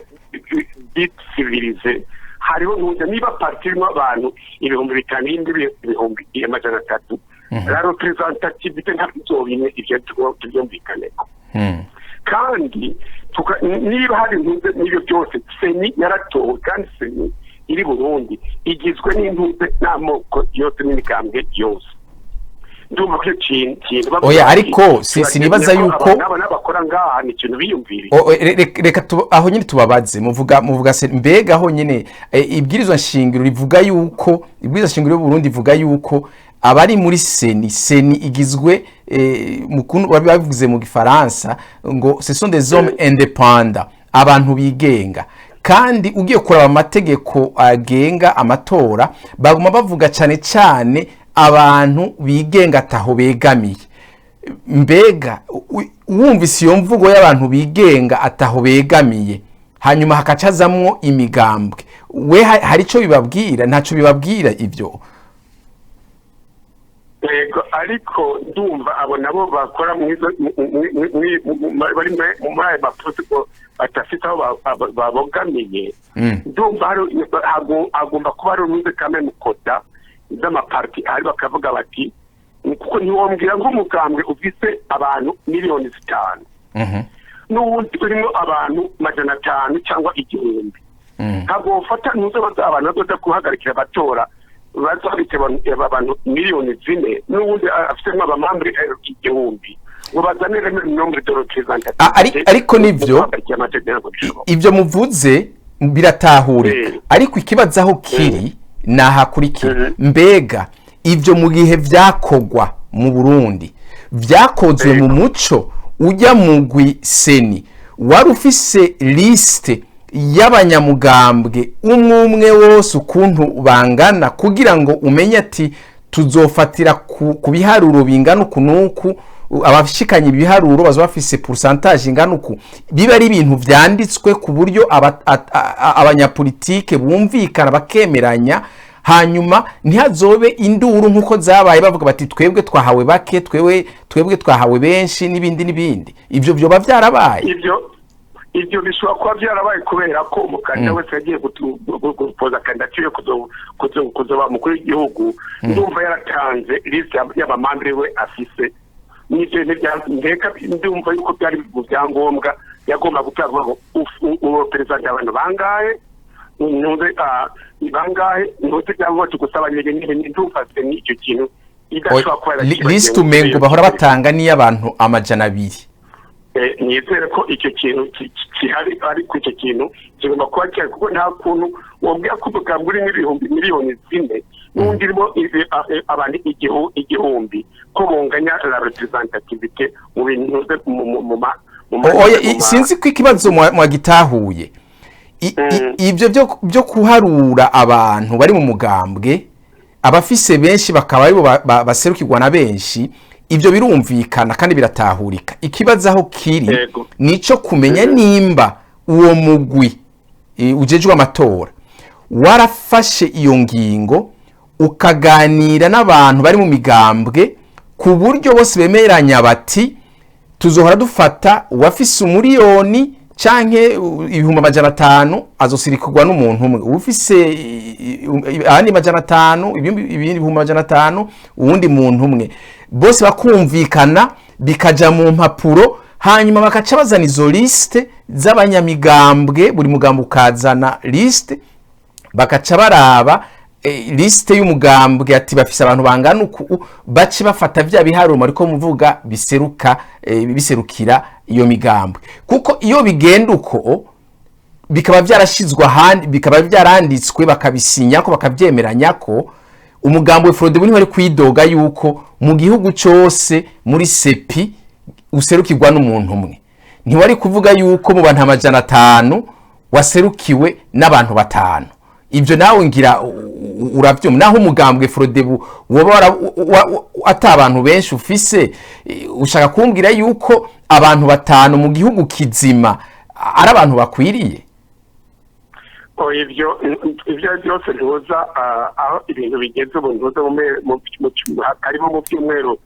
[SPEAKER 5] civilize hariho ntuze niba parti irimo abantu 5,000 n'ibihumbi 300 la representativité ntabwo bine ibyo tubyumvikaneko kandi niba hari ntuze n'ibyo byose seni yaratowe kandi seni iri Burundi igizwe n'intuze n'amoko yose n'imigambwe yose ndumva ko ikintu
[SPEAKER 3] oya ariko sinibaza yuko
[SPEAKER 5] n'abakora ngaha ni ikintu biyumviriye
[SPEAKER 3] reka aho nyine tubabaze muvuga mbega aho nyine ibwirizwa nshingiro rivuga yuko ibwirizwa nshingiro y'u Burundi ivuga yuko abari muri seni igizwe mukuntu babivuze mu gifaransa ngo ce sont des hommes indépendants abantu bigenga kandi ugiye kuraba amategeko agenga amatora baguma bavuga cyane cyane abantu bigenga ataho begamiye mbega wumvise iyo mvugo y'abantu bigenga ataho begamiye hanyuma hakacazamwo imigambwe we hari ico bibabwira ntaco bibabwira ibyo
[SPEAKER 5] Ego ariko ndumva abo nabo bakora mwizo bari mu ayo maposiko batafite aho babogamiye ndumva agomba kuba ari unuze kame mukoda z'amaparti ari bakavuga bati kuko ntiwombwira ngo umugambwe ufise abantu 5,000,000 n'ubundi urimo abantu 500 cyangwa 1,000 ntabwo ufata ntuze abantu bazoza kuhagarikira abatora bazabite abantu 4,000,000 n'ubundi afite abamambere 1,000 ngo bazanire nombre de représentants
[SPEAKER 3] ariko nivyo ibyo muvuze biratahurika ariko ikibazo aho kiri nahakurikira mbega ibyo mu gihe vyakogwa mu Burundi vyakozwe mu muco ujya mugwi seni wari ufise liste y'abanyamugambwe umwe wose ukuntu bangana kugira ngo umenye ati tuzofatira ku biharuro bingana ukunuku abashikanye ibiharuro bazo bafise pourcentage ingana uku biba ari ibintu vyanditswe ku buryo abanyapolitike bumvikana bakemeranya hanyuma ntihazobe induru nkuko zabaye bavuga bati twebwe twahawe bake twebwe twahawe benshi n'ibindi ibyo byo byarabaye
[SPEAKER 5] ibyo bishobora kuba byarabaye kubera ko umukandida wese yagiye gupoza kandidatire kuzoba mukuru w'igihugu ndumva yaratanze liste y'abamambere we afise n'ibyo ndeka ndumva yuko byari mu byangombwa yagomba gutanga ngo perezida abantu bangahe ntuze bangahe ntuze cyangwa tugusaba nyine ndumva n'icyo kintu idashobora kuba
[SPEAKER 3] liste umengo bahora batanga ni y'abantu 200
[SPEAKER 5] nizere ko icyo kintu kihari ariko icyo kintu kigomba kuba cyari kuko nta kuntu wabwira ko umugambwe uri miliyoni 4 n'undi irimo abantu 1,000 ko bunganya la representativité mu bintu
[SPEAKER 3] sinzi ko ikibazo mwagitahuye ibyo byo kuharura abantu bari mu mugambwe abafise benshi bakaba aribo baserukirwa na benshi ibyo birumvikana kandi biratahurika ikibazo aho kiri nico kumenya nimba uwo mugwi ujejwe amatora warafashe iyo ngingo ukaganira n'abantu bari mu migambwe ku buryo bose bemeranya bati tuzohora dufata uwafise umuriyoni canke 500,000 azosirikirwa n'umuntu umwe, ufise ahandi 500 ibindi 500,000 uwundi muntu umwe, bose bakumvikana bikaja mu mpapuro, hanyuma bakaca bazana izo liste z'abanyamigambwe, buri mugambwe ukazana liste, bakaca baraba liste y'umugambwe ati bafise abantu bangana uku, bace bafata vya biharuro ariko muvuga biserukira iyo migambwe, kuko iyo bigenda uko bikaba byarashizwe ahandi, bikaba byaranditswe bakabisinya ko bakavyemeranya ko umugambwe Frode buri kwidoga yuko mu gihugu cyose muri sepi userukirwa n'umuntu umwe, ntiwari kuvuga yuko mu bantu 500 waserukiwe n'abantu 5. Ibyo nawe ngira uravyumva, naho umugambwe Frode woba atabantu benshi ufise, ushaka kumbwira yuko abantu 5 mu gihugu kizima ari abantu bakwiriye?
[SPEAKER 5] Ibyo byose ntuza aho ibintu bigeze ubu ntuza harimo mu byumweru,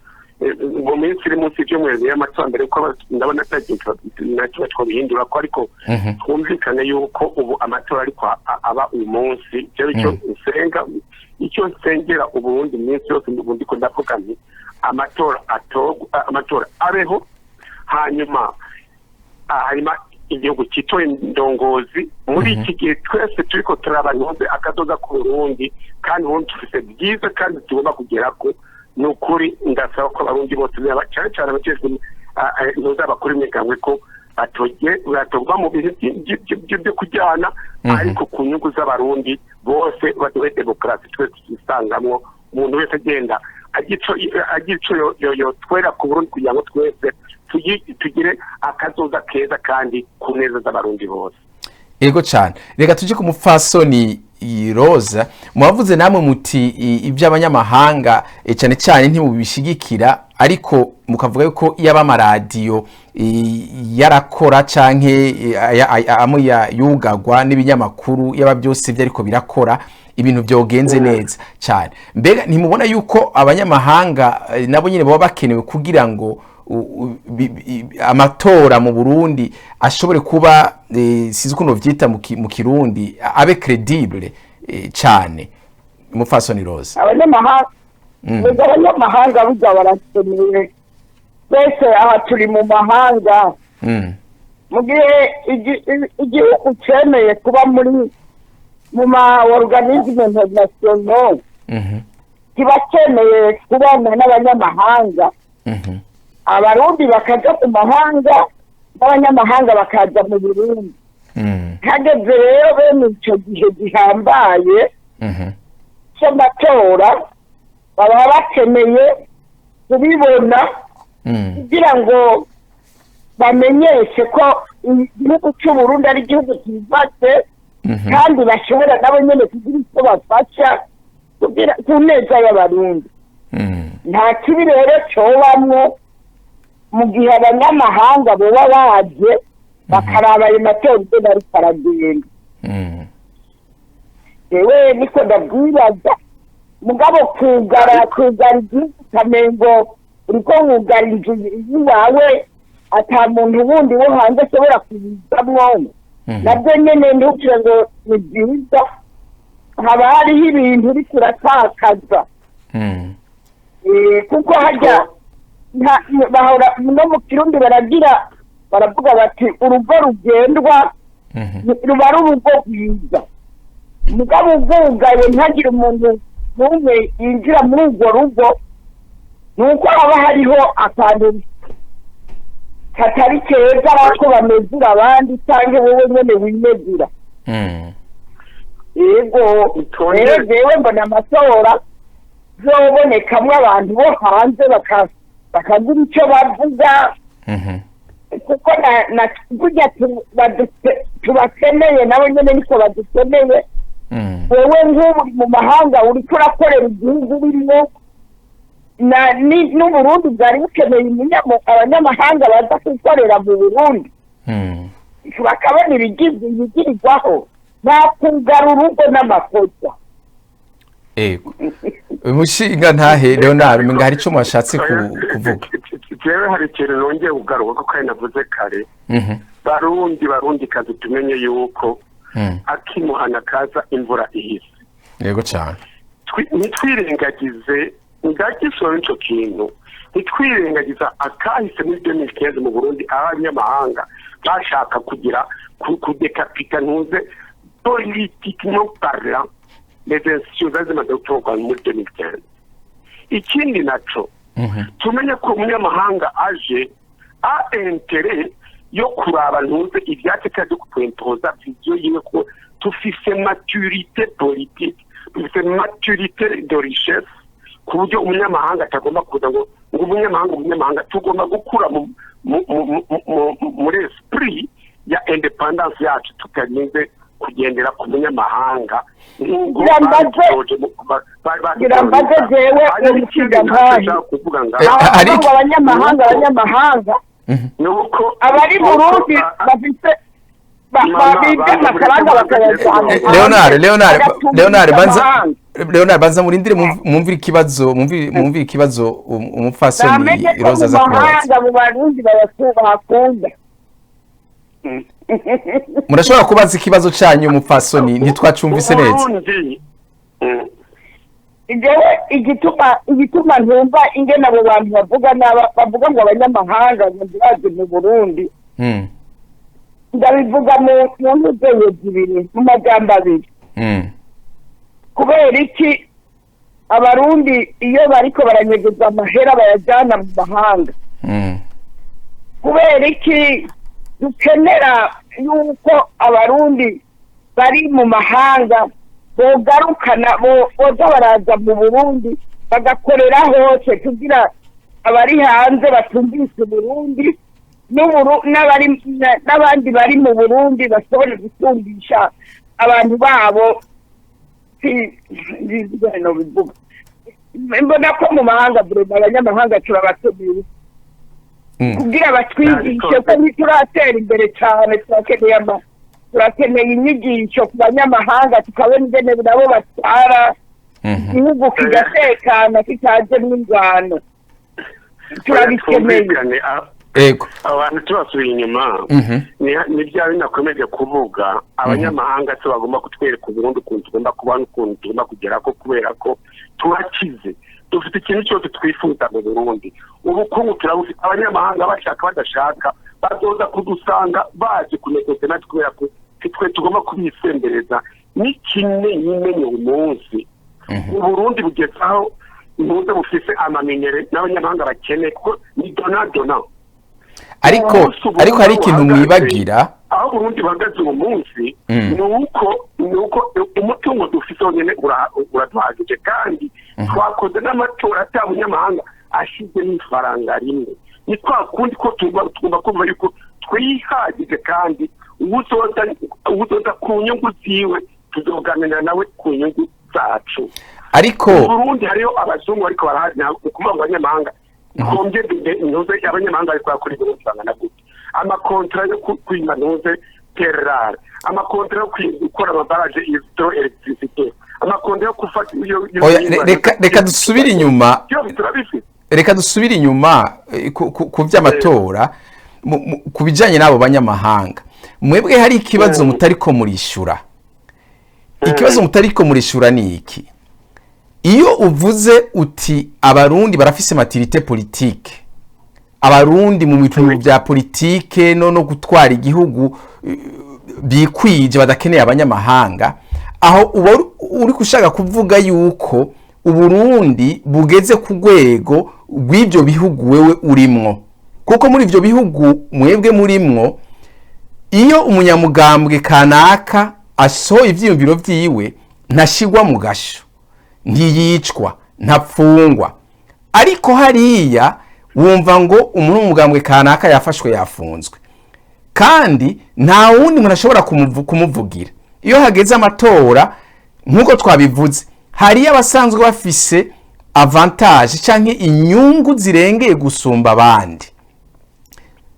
[SPEAKER 5] mu minsi iri munsi y'umweru y'amatora mbere ko ndabona nacyo twabihindura ko, ariko twumvikane yuko ubu amatora ariko aba uyu munsi. Icyo nsengera ubundi minsi yose ubundi ko ndavuga nti amatora abeho, hanyuma igihugu cyitoye indongozi. Muri iki gihe twese turiko turabanyoze akadoza ku Burundi, kandi ubundi tufise byiza kandi tugomba kugera ko. Nukuri ndasaba ko abarundi bose cyane cyane abakejwe n'abakuru imigambwe ko batogwa mu bintu byo kujyana, ariko ku nyungu z'abarundi bose baduhe demokarasi twese tuyisangamwo, umuntu wese agenda agico yo twera ku Burundi kugira ngo twese tugire akazoza keza kandi ku neza z'abarundi bose.
[SPEAKER 3] Ego cyane, reka tuje ku mupfasoni Roza, mwavuze namwe muti iby'abanyamahanga cyane cyane ntibubishigikira, ariko mukavuga yuko y'abamaradiyo yarakora canke amuya yugagwa n'ibinyamakuru yaba byose byariko birakora ibintu byogenze neza cyane. Mbega ntimubona yuko abanyamahanga nabo nyine baba bakenewe kugira ngo amatora mu Burundi ashobore kuba sizi kuno vyita mu Kirundi abe credible cyane? Umufasoni Rose,
[SPEAKER 4] abanyamahanga bijya barakeneye bese aha turi mu mahanga, mu gihe igihugu cemeye kuba mu ma organisme international kiba cemeye kubana n'abanyamahanga, abarundi bakaja ku mahanga n'abanyamahanga bakaza mu Burundi. Hageze rero bene icyo gihe gihambaye cy'amatora baba bakeneye kubibona kugira ngo bamenyeshe ko igihugu cy'u Burundi ari igihugu kibatse, kandi bashobora nabo nyene kugira icyo bafasha ku neza y'abarundi. Nta kibi rero cobamwo mu gihe abanyamahanga boba baje bakaraba ayo matora ibyo bari karagenda. Ewe niko ndabwibaza, mugabo kugara igihugu kamengo uriko wugara inzu iwawe ata muntu wundi wo hanze ashobora kubizamwo, nabyo nyene ndukire ngo ni byiza, haba hariho ibintu uriko uratakaza. Kuko hajya bahora no mu Kirundi baravuga bati urugo rugendwa ruba ari urugo rwiza, mugabo ubwugaye ntagire umuntu n'umwe yinjira muri urwo rugo, nuko haba hariho akantu katari keza ariko bamezura abandi cyangwa wowe nyene wimezura. Yego rero jewe mbona amatora zobonekamwo abantu bo hanze bakagira icyo bavuga, kuko burya tubakeneye nabo nyene niko badukeneye. Wewe nk'ubu mu mahanga uriko urakorera igihugu birimo n'Uburundi bwari bukeneye abanyamahanga baza gukorera mu Burundi, bakabona ibigirirwaho, bakugara urugo n'amakosa.
[SPEAKER 3] ego umushinga ntahe Leonard menga hari ico mwashatse kuvuga
[SPEAKER 5] jewe hari ikintu nongeye kugaruka ko kandi navuze kare barundi kazi tumenye yuko akimuhana kaza imvura ihise
[SPEAKER 3] yego cyane
[SPEAKER 5] nitwirengagize ndagisoro nico kintu nitwirengagiza akahise muri 2015 mu Burundi abanyamahanga bashaka kugira kudekapita ntuze politiquement parlant les institutions z'amadoktorwa muri 2015 ikindi naco tumenye ko umunyamahanga aje a intérêt yo kuraba ntuze ibyatsi kandi kuimpoza vision yiwe ko tufise maturité politique tufise maturité de richesse ku buryo umunyamahanga atagomba kuza ngo umunyamahanga tugomba gukura muri esprit ya independence yacu tukarinze kugendera ku munyamahanga
[SPEAKER 4] birambaze jewe umukiga ntahe hari abanyamahanga
[SPEAKER 5] nuko
[SPEAKER 4] abari Burundi bafite babibye amafaranga bakayajyana
[SPEAKER 3] Leonard banza murindire mumvira ikibazo umupfasoni Roza za
[SPEAKER 4] kubaza mu Barundi bakunda
[SPEAKER 3] murashobora kubaza ikibazo cyanyu umupfasoni ntitwacumvise neza
[SPEAKER 4] igituma ntumva ingene abo bantu bavuga ngo abanyamahanga baje mu Burundi ndabivuga mu nzego zibiri mu majambo abiri kubera iki abarundi iyo bariko baranyegeza amahera bayajyana mu mahanga kubera iki dukenera yuko abarundi bari mu mahanga bogarukana boza baraza mu Burundi bagakorera hose kugira abari hanze batumvise Burundi n'abandi bari mu Burundi bashobore gutumvisha abantu babo mbona ko mu mahanga burema abanyamahanga turabategura kugira batwigishe ko ntituratera imbere cyane turakeneye inyigisho ku banyamahanga tukabona ingene nabo batwara igihugu kigatekana kitajemwo ingwano turabikeneye
[SPEAKER 3] ego
[SPEAKER 5] abantu tubasubiye inyuma ni bya binakomeje kuvuga abanyamahanga cyo bagomba kutwereka uburundi ukuntu tugomba kuba n'ukuntu tugomba kugera ko kubera ko turakize dufite ikintu cyose twifuza mu Burundi ubukungu turabufite abanyamahanga bashaka badashaka bazoza kudusanga baje kunegota natwe kubera ko twe tugomba kubisembereza n'ikimenyimenye umunsi uburundi bugezaho impuze bufise amamenyere n'abanyamahanga bakeneye kuko ni dona
[SPEAKER 3] ariko hari ikintu mwibagira
[SPEAKER 5] aho Burundi bahagaze uwo munsi nuko umutungo dufise wonyene uraduhagije kandi twakoze n'amatora ata munyamahanga ashize n'ifaranga rimwe ni kwa kundi ko tugomba kumva yuko twihagije kandi uwuzoza ku nyungu ziwe tuzoganira nawe ku nyungu zacu
[SPEAKER 3] ariko
[SPEAKER 5] Burundi hariyo abazungu ariko barahanya ukuvuga ngo abanyamahanga ikombye intuze abanyamahanga ariko bakora ibintu bangana gute amakontra yo kwima ntuze terrare amakontra yo gukora amabaraje hydro electricité amakontra yo gufata
[SPEAKER 3] reka dusubire inyuma reka dusubire inyuma ku by'amatora ku bijyanye n'abo banyamahanga mwebwe hari ikibazo mutariko murishura ikibazo mutariko murishura ni iki iyo uvuze uti abarundi barafise maturité politique abarundi mu bitungo bya politike no gutwara igihugu bikwije badakeneye abanyamahanga aho uri kushaka kuvuga yuko uburundi bugeze ku rwego rw'ibyo bihugu wewe urimwo kuko muri ibyo bihugu mwebwe murimwo iyo umunyamugambwe kanaka asohoye ivyiyumviro vyiwe ntashigwa mu gasho ntiyicwa ntapfungwa ariko hariya wumva ngo umuntu w'umugambwe kanaka yafashwe yafunzwe kandi nta wundi umuntu ashobora kumuvugira iyo hageze amatora nk'uko twabivuze hariyo abasanzwe bafise avantage canke inyungu zirengeye gusumba abandi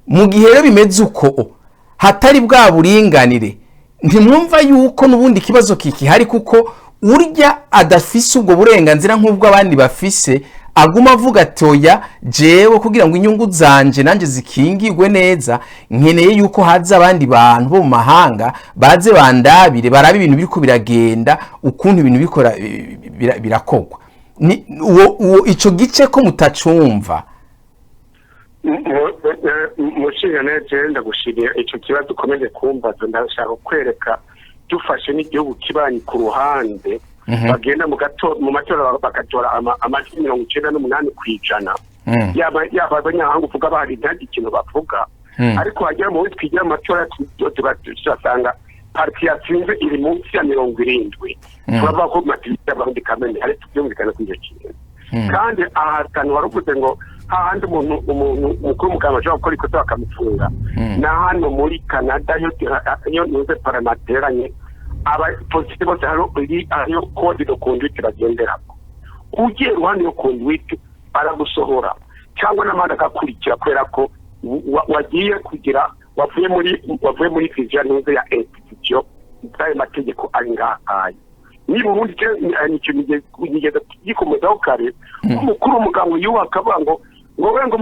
[SPEAKER 3] mu gihe rero bimeze uko hatari bwa buringanire ntimwumva yuko n'ubundi kibazo kikihari kuko urya adafise ubwo burenganzira nk'ubwo abandi bafise aguma avuga atoya jewe kugira ngo inyungu zanje nanje zikingirwe neza nkeneye yuko haza abandi bantu bo mu mahanga baze bandabire barabe ibintu biriko biragenda ukuntu ibintu bikora birakogwa ni ico gice ko mutacumva
[SPEAKER 5] mushinga neze ndagushiriye ico kibazo ukomeje kumbaza ndashaka kwereka dufashe n'igihugu kibanyi ku ruhande bagenda mu matora bakatora amajwi 98% yaba abanyahanga uvuga bari nta ikintu bavuga ariko hagera mu twigira amatora tugasanga parti yatsinze iri munsi ya 70 turavuga ko matirite y'abarundi kamene ari tubyumvikana kuri icyo kintu kandi ahatanu waruvuze ngo hahandi umuntu mukuru muganga ashobora gukora ikosa bakamufunga na hano muri Canada yo nuze paramateranye aba positive bose hariyo code de conduite bagenderako ugiye ruhande yo conduite baragusohora cyangwa n'amanda akakurikira kubera ko wagiye kugira wavuye muri vision nuze ya institution y'ayo mategeko ari ngahaye ni Burundi nicyo nigeze gikomezaho kare umukuru umuganga yuwaka bango ngo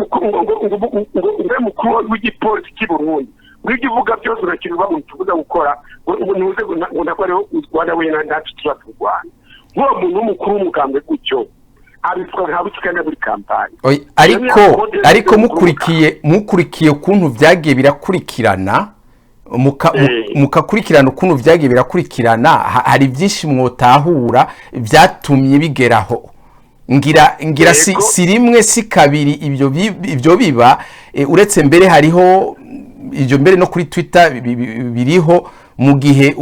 [SPEAKER 5] mukuru w'igipolisi cy'i Burundi w'ibyo uvuga byose urakirwa mu tuvuga gukora ngo nuze ngo ndakore Rwanda we natwe turatugwana ngo muntu w'umukuru w'umugambwe gutyo abitwa ntabikana muri kampanye
[SPEAKER 3] ariko mukurikiye ukuntu vyagiye birakurikirana mukakurikirana ukuntu vyagiye birakurikirana hari byinshi mwotahura vyatumye bigeraho ngira si rimwe si kabiri ibyo biba uretse mbere hariho ibyo mbere no kuri Twitter biriho mu gihe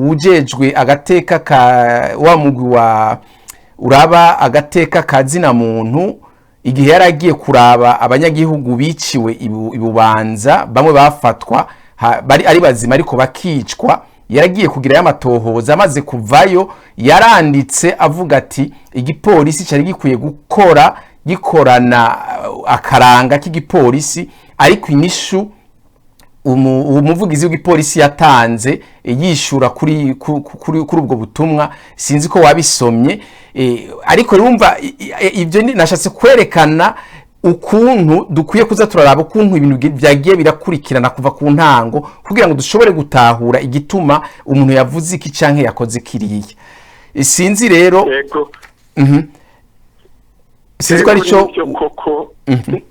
[SPEAKER 3] ujejwe agateka ka wa mugwi wa uraba agateka kazina muntu igihe yaragiye kuraba abanyagihugu biciwe ibubanza bamwe bafatwa ari bazima ariko bakicwa yaragiye kugira y'amatohoza amaze kuvayo yaranditse avuga ati igipolisi cyari gikwiye gikorana akaranga k'igipolisi ariko inishu umuvugizi w'igipolisi yatanze yishura kuri ubwo butumwa sinzi ko wabisomye ariko urumva ibyo nashatse kwerekana ukuntu dukwiye kuza turaraba ukuntu ibintu byagiye birakurikirana kuva ku ntango kugira ngo dushobore gutahura igituma umuntu yavuze iki canke yakoze kiriye sinzi rero sinzi ko arico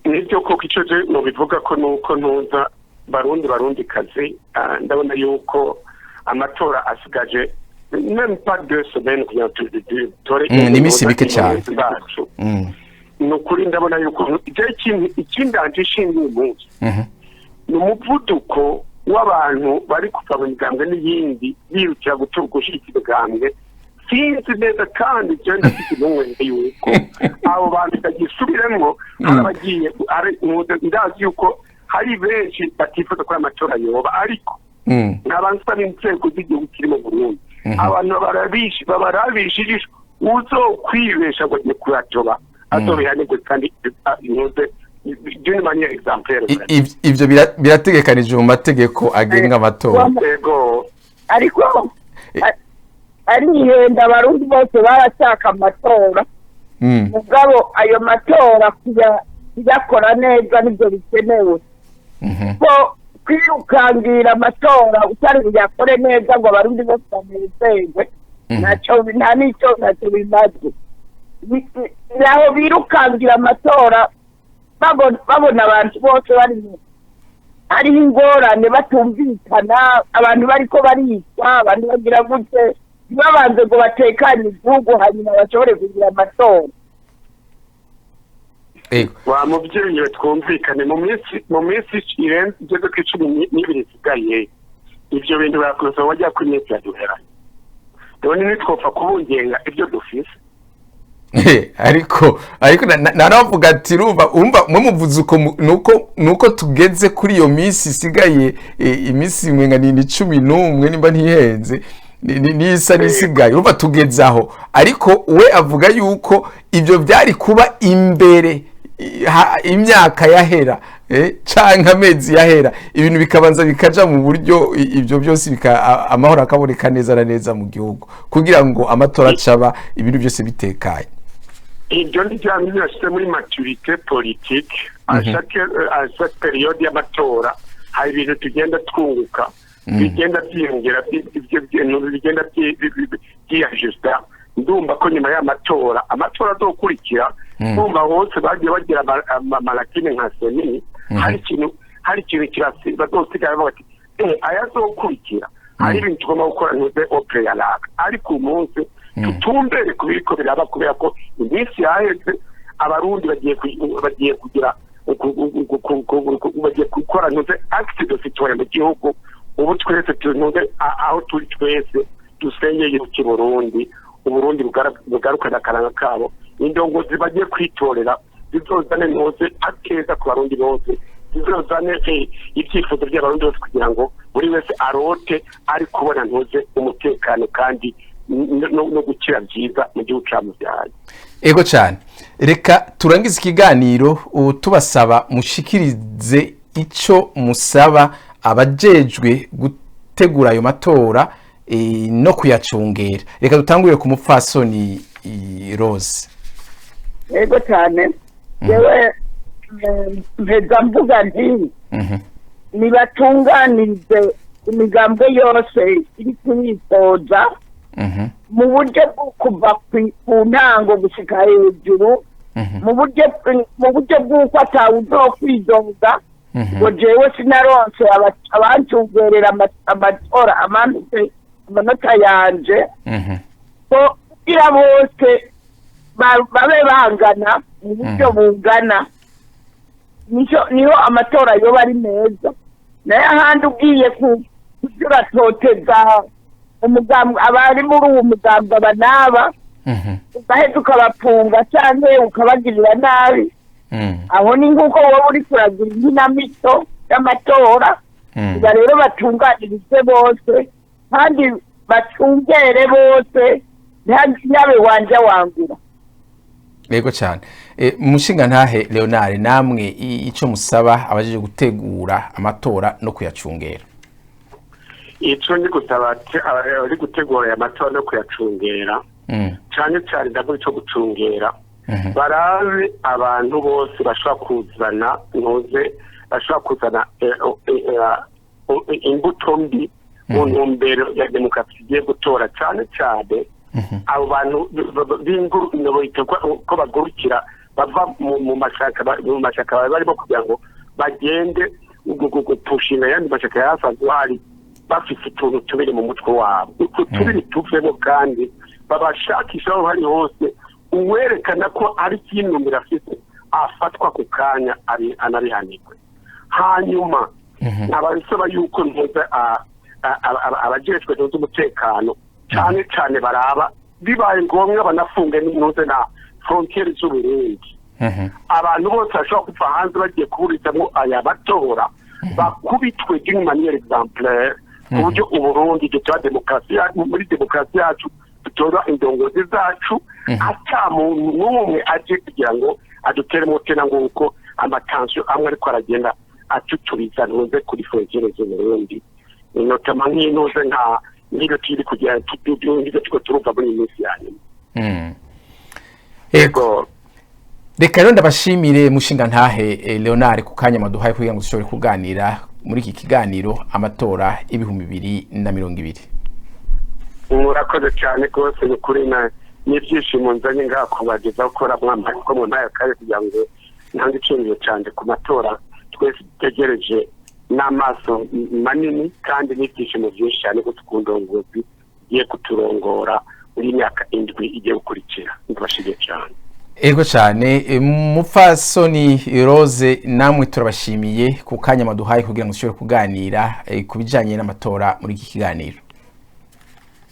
[SPEAKER 5] nibyo koko ico je no bivuga ko nuko ntuza barundi kazi ndabona yuko amatora asigaje même pas 2 semaines kugira tore
[SPEAKER 3] ni misi bike cyane
[SPEAKER 5] nukuri ndabona yuko ikindanje ishingiye umunsi ni umuvuduko w'abantu bari kuva mu migambwe n'iyindi birukira gushyigikira imigambwe sinzi neza kandi genda mfite n'umwenge yuko abo bantu bagisubiremo arabagiye ndazi yuko hari benshi batifuza ko amatora yoba ariko n'abantu n'inzego z'igihugu kiri mu Burundi abantu barabishije uzokwibesha ngo ni kuratoba azobihanirwe kandi inuze d'une manière exemplaire
[SPEAKER 3] ivyo birategekanije mu mategeko agenga amatora
[SPEAKER 4] ariko ari ihenda abarundi bose barashaka amatora mugabo ayo matora kuyakora neza nibyo bikenewe ko kwirukangira amatora utari buyakore neza ngo abarundi bose banezerwe nta nicyo bimaze naho birukangira amatora babona abantu bose hariho ingorane batumvikana abantu bariko baricwa abantu bagira gute ntibabanze ngo batekanye igihugu hanyuma bashobore kugira amatora
[SPEAKER 5] wa muvyeyi we twumvikane mu minsi irenze igeze ku 12 isigaye ivyo bintu barakoze wajya ku minsi yaduheranye none nitwopfa kubungenga ibyo dufise
[SPEAKER 3] ariko naravuga ati urumva mwe muvuze uko nuko tugeze kuri iyo minsi isigaye iminsi mwenga ni 11 nimba ntihenze nisa nisigaye urumva tugeze aho ariko we avuga yuko ibyo byari kuba imbere imyaka yahera canke amezi yahera ibintu bikabanza bikaja mu buryo ibyo byose amahoro akaboneka neza na neza mu gihugu kugira ngo amatora acaba ibintu byose bitekaye.
[SPEAKER 5] Ibyo ni bya byose muri maturité politique à chaque période y'amatora hari ibintu tugenda twunguka bigenda byiyongera bigenda byiyajusta. Ndumva ko nyuma y'amatora azokurikira ndumva hose bagiye bagira amarakine nka seni hari ikintu kirasi bazosigara bati ayazokurikira hari ibintu tugomba gukora ntuze opre ya laka ariko umunsi tutumbere kubiriko biraba kubera ko iminsi yaheze abarundi bagiye kugira bagiye gukora ntuze acte de citoyen mu gihugu ubu twese tunuze aho turi twese dusengeye ku Burundi Uburundi bugarukana akaranga kabo indongozi bagiye kwitorera zizozane nose akeza ku barundi bose zizozane ibyifuzo by'abarundi bose kugira ngo buri wese arote ari kubona ntuze umutekano kandi no gukira byiza mu gihugu cyamuvyaye.
[SPEAKER 3] Ego cyane reka turangize ikiganiro tubasaba mushikirize ico musaba abajejwe gutegura ayo matora no kuyacungera. Reka dutangurire ku mupfasoni Rose.
[SPEAKER 4] Ego cyane yewe mpeza mvuga nti nibatunganirize imigambwe yose iri kuyisoza mu buryo bwo kuva ku ntango gushika hejuru mu buryo bw'uko atawuzokwidonga ngo jewe sinaronse abancungerera amatora amanutse amanota yanje ko kugira bose babe bangana mu buryo bungana niho amatora yoba ari meza nayo ahandi ugiye kuratoteza umugambi abari muri uwo mugambi abanaba ugaheza ukabafunga cyangwa ukabagirira nabi aho ni nk'uko wowe uri kuragira inkinamico y'amatora uba rero batunganirize bose kandi bacungere bose ntihabe wanja wangura.
[SPEAKER 3] Yego cyane umushinga ntahe Leonard namwe ico musaba abaje gutegura amatora no kuyacungera.
[SPEAKER 5] Ico ni gusaba ari gutegura amatora no kuyacungera cyane cyane ndavuga ico gucungera barabe abantu bose bashobora kuzana ntuze bashobora kuzana imbuto mbi mu ntumbero ya demokarasi igiye gutora cyane cyane abo bantu ko bagurukira bava mu mashaka barimo kugira ngo bagende gupushinga yandi mashaka yasanzwe hari bafite utuntu tubiri mu mutwe wabo utwo tubiri tuvemo kandi babashakisha aho hari hose uwerekana ko ari kinumira afite afatwa ku kanya anarihanirwe hanyuma abasaba yuko ntuze abajejwe ntuze umutekano cyane cyane baraba bibaye ngombwa banafunge n'intuze na frontiere z'Uburundi abantu bose bashobora kuva hanze bagiye kuburizamo aya batora bakubitwe d'une manière exemplaire ku buryo Uburundi dutora demokarasi muri demokarasi yacu dutora indongozi zacu ata muntu n'umwe aje kugira ngo adutere mutena ngo uko amatansiyo amwe ariko aragenda atuturiza ntuze kuri frontiere z'Uburundi notama nk'intuze nka niyo turi kugira tubyumvize tuko turuva muri minsi yanyu.
[SPEAKER 3] Ego reka rero ndabashimire mushinga ntahe Leonard ku kanya maduhaye kugira ngo dushobore kuganira muri iki kiganiro amatora y'ibihumbi 2020.
[SPEAKER 5] Murakoze cyane rwose ni kuri n'ibyishimo nzanye ngaha kubageza gukora mwambaye ko mu ntaya kare kugira ngo ntange icyemezo cyane ku matora twese dutegereje n'amaso manini kandi n'ibyishimo byinshi cyane ko tukundongozi igiye kuturongora muri myaka 7 igiye gukurikira. Ndabashimiye cyane.
[SPEAKER 3] Ego cyane mupfasoni Rose namwe turabashimiye ku kanya maduhaye kugira ngo dushobore kuganira kubijanye n'amatora muri iki kiganiro.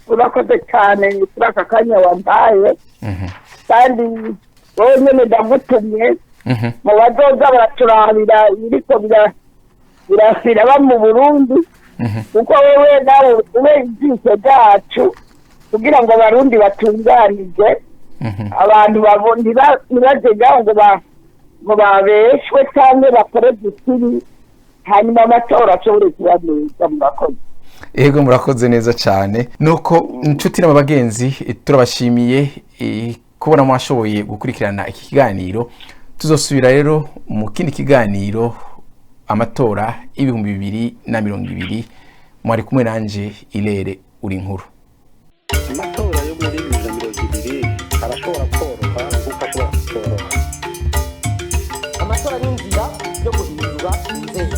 [SPEAKER 4] Urakoze cyane turaka kanya wambaye kandi wowe nyene ndagutumye mu bazoza baraturabira biriko biraba mu Burundi kuko wewe nawe ube ibyise byacu kugira ngo abarundi batunganije abantu babona ntibajega ngo ngo babeshwe cyangwa bakore dutiri hanyuma amatora ashobore kuba meza. Murakoze.
[SPEAKER 3] Ego murakoze neza cyane. Nuko inshuti n'abagenzi turabashimiye kubona mwashoboye gukurikirana iki kiganiro. Tuzosubira rero mu kindi kiganiro amatora y'ibihumbi 2020. Mwari kumwe nanje Ilere uri nkuru.
[SPEAKER 1] Amatora yo muri 2020 arashobora koroha kuko ashobora kutoroha.
[SPEAKER 2] Amatora ni inzira yo guhindura inzego.